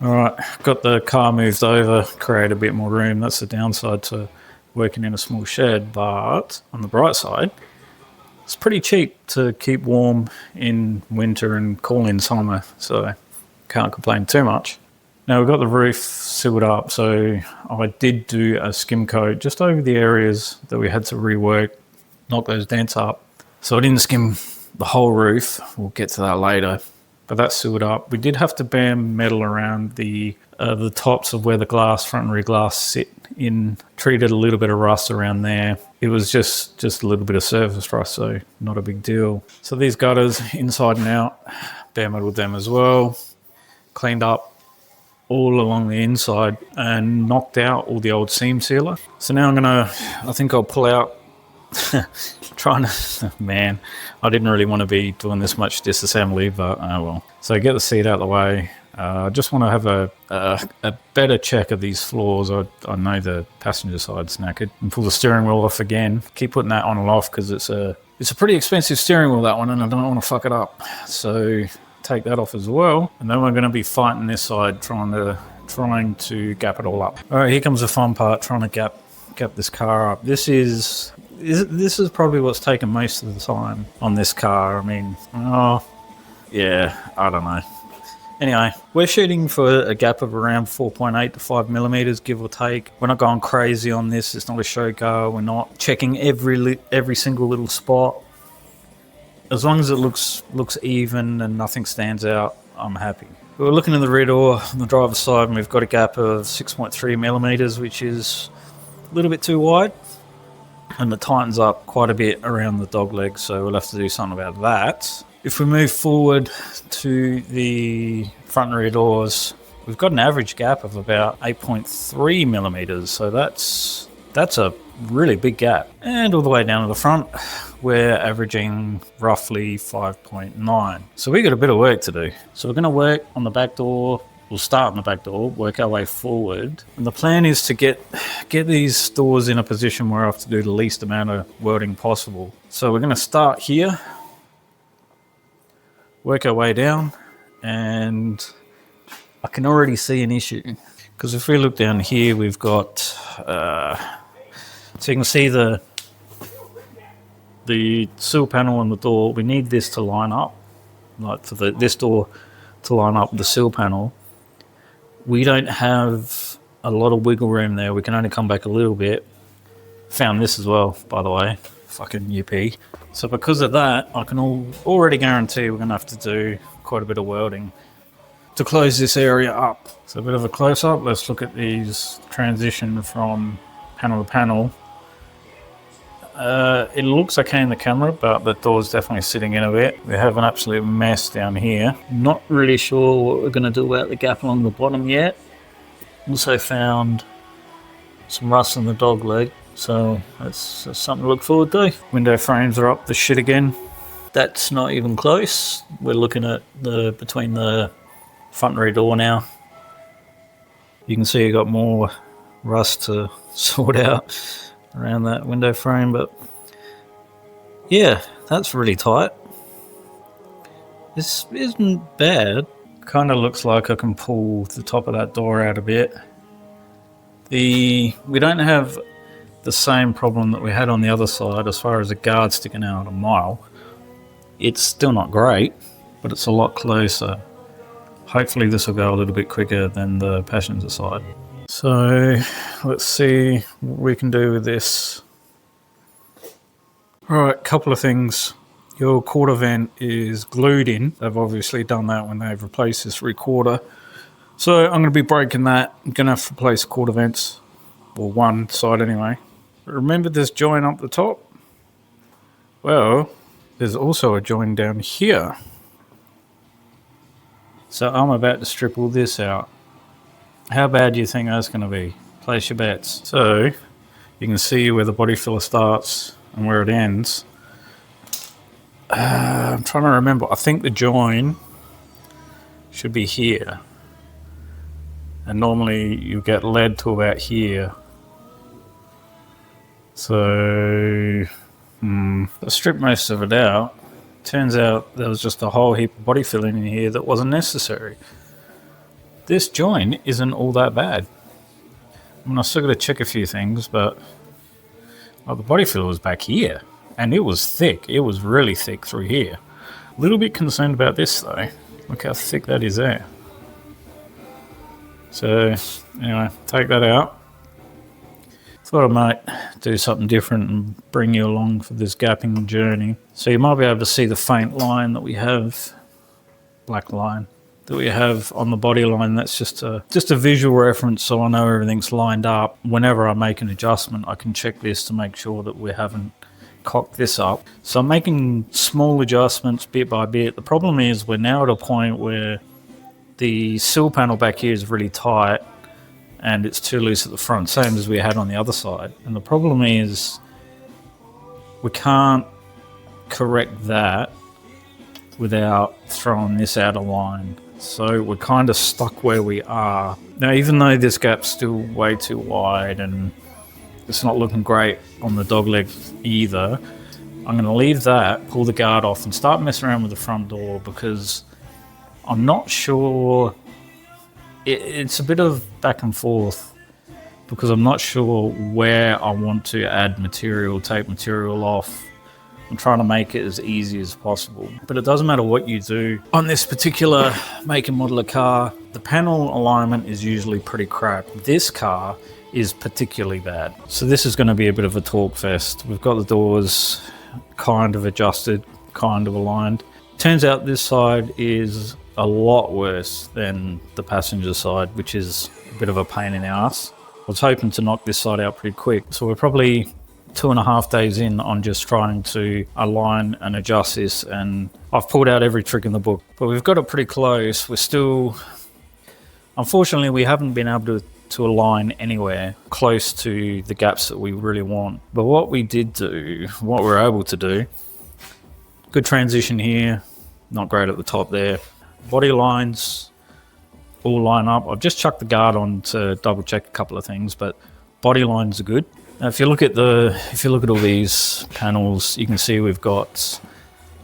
Alright, got the car moved over, create a bit more room. That's the downside to working in a small shed, but on the bright side, it's pretty cheap to keep warm in winter and cool in summer, so can't complain too much. Now we've got the roof sealed up, so I did do a skim coat just over the areas that we had to rework, knock those dents up. So I didn't skim the whole roof, we'll get to that later, but that's sealed up. We did have to band metal around the tops of where the glass, front and rear glass sit in, treated a little bit of rust around there. It was just a little bit of surface rust, so not a big deal. So these gutters, inside and out, bare metaled them as well, cleaned up all along the inside and knocked out all the old seam sealer. So now I think I'll pull out, man, I didn't really want to be doing this much disassembly, but oh well. So get the seat out of the way. I just want to have a better check of these floors. I know the passenger side's knackered. And pull the steering wheel off again. Keep putting that on and off because it's a pretty expensive steering wheel, that one, and I don't want to fuck it up. So take that off as well. And then we're going to be fighting this side, trying to gap it all up. All right, here comes the fun part, trying to gap this car up. This is probably what's taken most of the time on this car. I mean, yeah, I don't know. Anyway, we're shooting for a gap of around 4.8 to 5 millimeters, give or take. We're not going crazy on this. It's not a show car. We're not checking every single little spot. As long as it looks even and nothing stands out, I'm happy. We're looking at the rear door on the driver's side, and we've got a gap of 6.3 millimeters, which is a little bit too wide. And it tightens up quite a bit around the dog leg, so we'll have to do something about that. If we move forward to the front and rear doors, we've got an average gap of about 8.3 millimeters, so that's a really big gap. And all the way down to the front, we're averaging roughly 5.9. So we got a bit of work to do. So we're going to work on the back door. We'll start on the back door, work our way forward. And the plan is to get these doors in a position where I have to do the least amount of welding possible. So we're going to start here, work our way down, and I can already see an issue. Because if we look down here, we've got, so you can see the sill panel on the door. We need this to line up, like for this door to line up with the sill panel. We don't have a lot of wiggle room there. We can only come back a little bit. Found this as well, by the way. Fucking UP. So because of that, I can already guarantee we're going to have to do quite a bit of welding to close this area up. So a bit of a close-up. Let's look at these transition from panel to panel. It looks okay in the camera, but the door's definitely sitting in a bit. We have an absolute mess down here. Not really sure what we're going to do about the gap along the bottom yet. Also found some rust in the dog leg, so that's something to look forward to. Window frames are up the shit again. That's not even close. We're looking at between the front and rear door now. You can see you got more rust to sort out around that window frame, but yeah, that's really tight. This isn't bad. Kind of looks like I can pull the top of that door out a bit. We don't have the same problem that we had on the other side as far as the guard sticking out a mile. It's still not great, but it's a lot closer. Hopefully this will go a little bit quicker than the passenger side. So let's see what we can do with this. Alright, couple of things. Your quarter vent is glued in. They've obviously done that when they've replaced this rear quarter. So I'm going to be breaking that. I'm going to have to replace quarter vents. Or one side anyway. Remember this joint up the top? Well, there's also a joint down here. So I'm about to strip all this out. How bad do you think that's going to be? Place your bets. So you can see where the body filler starts and where it ends. I'm trying to remember. I think the join should be here. And normally you get lead to about here. So I stripped most of it out. Turns out there was just a whole heap of body filling in here that wasn't necessary. This joint isn't all that bad. I mean, I still got to check a few things, but the body filler was back here, and it was thick. It was really thick through here. A little bit concerned about this though. Look how thick that is there. So anyway, take that out. Thought I might do something different and bring you along for this gapping journey. So you might be able to see the faint line that we have, black line that we have on the body line. That's just a visual reference, so I know everything's lined up. Whenever I make an adjustment, I can check this to make sure that we haven't cocked this up. So I'm making small adjustments bit by bit. The problem is we're now at a point where the sill panel back here is really tight and it's too loose at the front, same as we had on the other side. And the problem is we can't correct that without throwing this out of line. So we're kind of stuck where we are. Now, even though this gap's still way too wide and it's not looking great on the dog leg either, I'm going to leave that, pull the guard off and start messing around with the front door, because I'm not sure. It's a bit of back and forth because I'm not sure where I want to add material, take material off. I'm trying to make it as easy as possible. But it doesn't matter what you do. On this particular make and model of car, the panel alignment is usually pretty crap. This car is particularly bad. So this is going to be a bit of a talk fest. We've got the doors kind of adjusted, kind of aligned. Turns out this side is a lot worse than the passenger side, which is a bit of a pain in the ass. I was hoping to knock this side out pretty quick. So we're probably 2.5 days in on just trying to align and adjust this, and I've pulled out every trick in the book, but we've got it pretty close. We're still, unfortunately, we haven't been able to align anywhere close to the gaps that we really want. But what we did do, what we're able to do, good transition here, not great at the top there. Body lines all line up. I've just chucked the guard on to double check a couple of things, but body lines are good. Now, if you look at all these panels, you can see we've got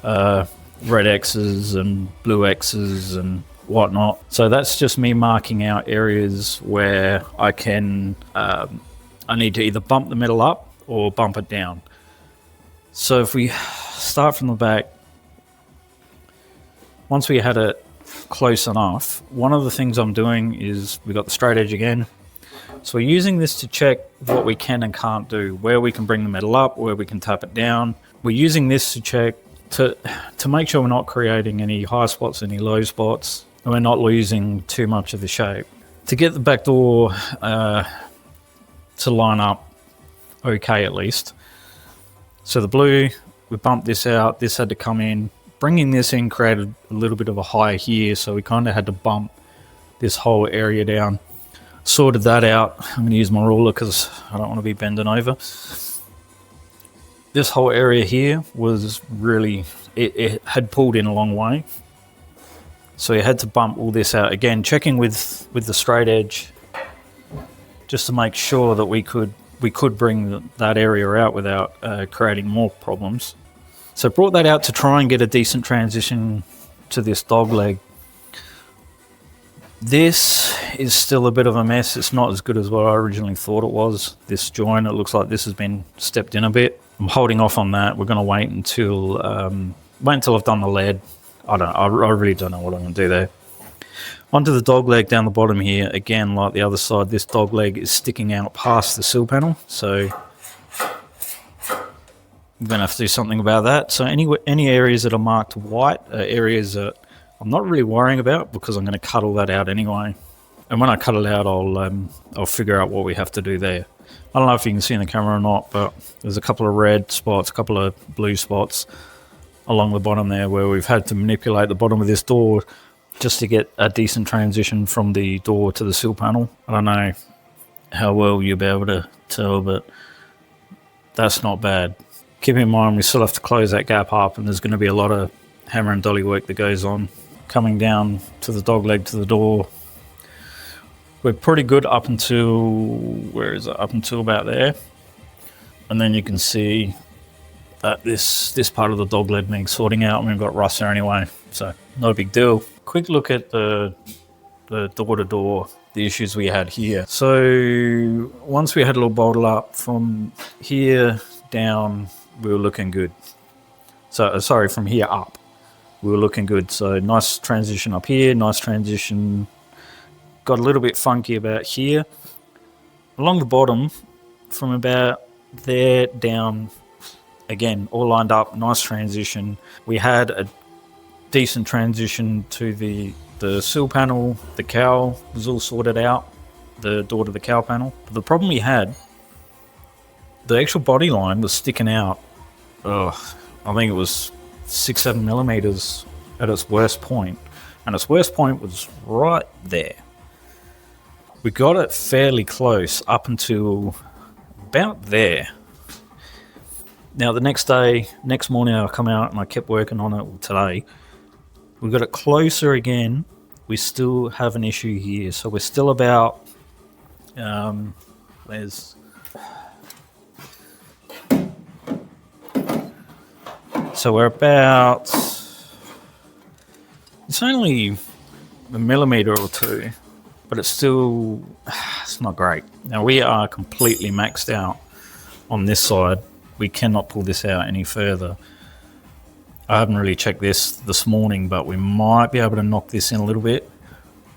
red X's and blue X's and whatnot. So that's just me marking out areas where I can, I need to either bump the metal up or bump it down. So if we start from the back, once we had it close enough, one of the things I'm doing is we got the straight edge again. So we're using this to check what we can and can't do, where we can bring the metal up, where we can tap it down. We're using this to check to make sure we're not creating any high spots, any low spots, and we're not losing too much of the shape. To get the back door to line up okay at least. So the blue, we bumped this out, this had to come in. Bringing this in created a little bit of a high here, so we kind of had to bump this whole area down. Sorted that out. I'm going to use my ruler because I don't want to be bending over. This whole area here was really, it had pulled in a long way. So you had to bump all this out. Again, checking with the straight edge just to make sure that we could bring that area out without creating more problems. So brought that out to try and get a decent transition to this dog leg. This is still a bit of a mess. It's not as good as what I originally thought it was. This joint, it looks like this has been stepped in a bit. I'm holding off on that. We're going to wait until I've done the lead. I really don't know what I'm going to do there. Onto the dog leg down the bottom here. Again, like the other side, this dog leg is sticking out past the sill panel. So I'm going to have to do something about that. So any areas that are marked white are areas that I'm not really worrying about, because I'm going to cut all that out anyway. And when I cut it out, I'll figure out what we have to do there. I don't know if you can see in the camera or not, but there's a couple of red spots, a couple of blue spots along the bottom there where we've had to manipulate the bottom of this door just to get a decent transition from the door to the sill panel. I don't know how well you'll be able to tell, but that's not bad. Keep in mind we still have to close that gap up, and there's going to be a lot of hammer and dolly work that goes on. Coming down to the dog leg to the door, we're pretty good up until, up until about there. And then you can see that this part of the dog leg needs sorting out, and we've got rust there anyway, so not a big deal. Quick look at the the door-to-door, the issues we had here. So once we had a little bottle up from here down, we were looking good. So sorry, from here up, we were looking good. So nice transition up here, nice transition. Got a little bit funky about here. Along the bottom, from about there down, again, all lined up, nice transition. We had a decent transition to the sill panel. The cowl was all sorted out, the door to the cowl panel. But the problem we had, the actual body line was sticking out. I think it was 6-7 millimeters at its worst point, and its worst point was right there. We got it fairly close up until about there. Now the next morning I come out and I kept working on it today. We got it closer again. We still have an issue here. So we're still about, so we're about, it's only a millimeter or two, but it's still, it's not great. Now we are completely maxed out on this side. We cannot pull this out any further. I haven't really checked this morning, but we might be able to knock this in a little bit.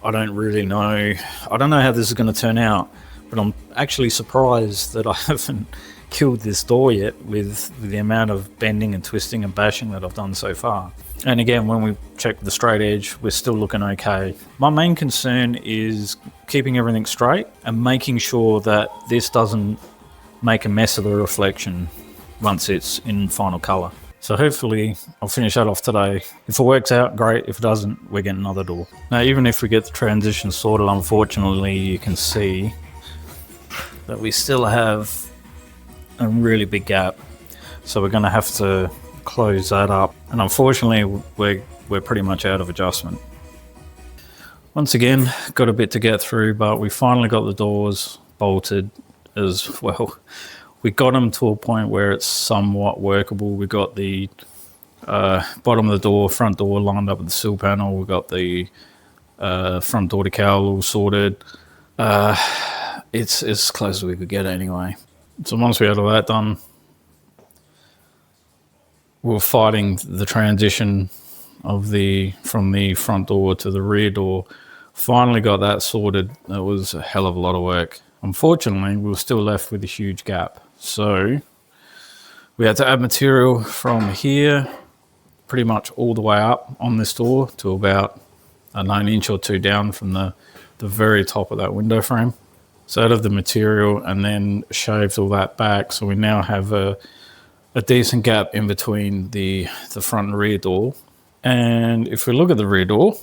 I don't really know. I don't know how this is going to turn out, but I'm actually surprised that I haven't killed this door yet with the amount of bending and twisting and bashing that I've done so far. And again, when we check the straight edge, we're still looking okay. My main concern is keeping everything straight and making sure that this doesn't make a mess of the reflection once it's in final color. So hopefully I'll finish that off today. If it works out, great. If it doesn't, we're getting another door. Now, even if we get the transition sorted, unfortunately, you can see that we still have a really big gap. So we're going to have to close that up. And unfortunately, we're pretty much out of adjustment. Once again, got a bit to get through, but we finally got the doors bolted as well. We got them to a point where it's somewhat workable. We got the bottom of the door, front door lined up with the sill panel. We got the front door to cowl all sorted. It's as close as we could get anyway. So once we had all that done, we were fighting the transition of from the front door to the rear door. Finally got that sorted. That was a hell of a lot of work. Unfortunately, we were still left with a huge gap. So we had to add material from here pretty much all the way up on this door to about a 9-inch or 2 down from the very top of that window frame. So out of the material and then shaved all that back. So we now have a decent gap in between the front and rear door. And if we look at the rear door,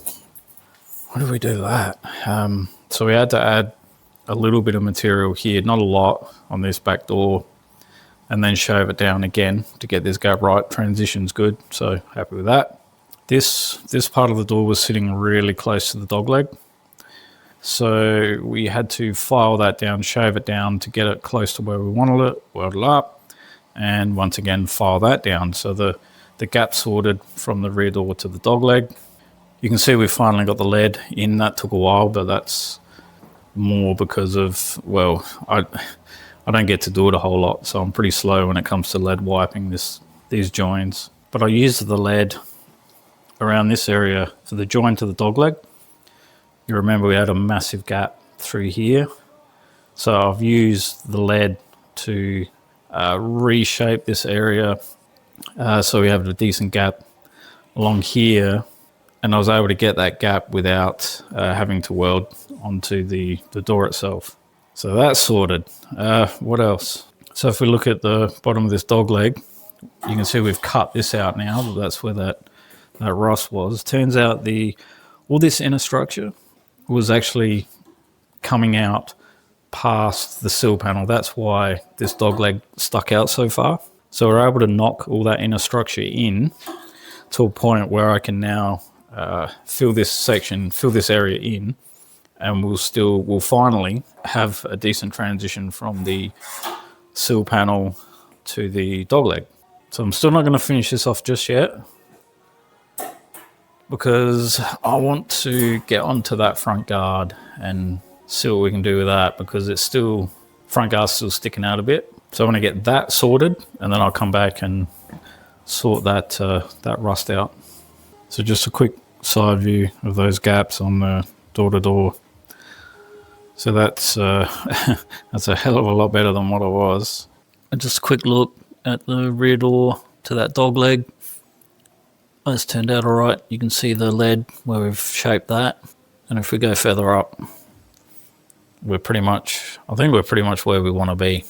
what do we do to that? So we had to add a little bit of material here, not a lot, on this back door, and then shave it down again to get this gap right. Transition's good, so happy with that. This part of the door was sitting really close to the dog leg, so we had to file that down, shave it down to get it close to where we wanted it, weld it up, and once again file that down. So the gap sorted from the rear door to the dog leg. You can see we finally got the lead in. That took a while, but that's more because of, well, I don't get to do it a whole lot, so I'm pretty slow when it comes to lead wiping these joints. But I used the lead around this area for the joint to the dog leg. You remember we had a massive gap through here, so I've used the lead to reshape this area so we have a decent gap along here, and I was able to get that gap without having to weld onto the door itself. So that's sorted. What else? So if we look at the bottom of this dog leg, you can see we've cut this out now. That's where that rust was. Turns out all this inner structure was actually coming out past the sill panel. That's why this dog leg stuck out so far. So we're able to knock all that inner structure in to a point where I can now fill this area in, and we'll finally have a decent transition from the sill panel to the dog leg. So I'm still not going to finish this off just yet, because I want to get onto that front guard and see what we can do with that, because it's still, front guard's still sticking out a bit. So I want to get that sorted, and then I'll come back and sort that that rust out. So just a quick side view of those gaps on the door-to-door. So that's that's a hell of a lot better than what it was. And just a quick look at the rear door to that dog leg. That's turned out all right. You can see the lead where we've shaped that. And if we go further up, we're pretty much, I think we're pretty much where we want to be.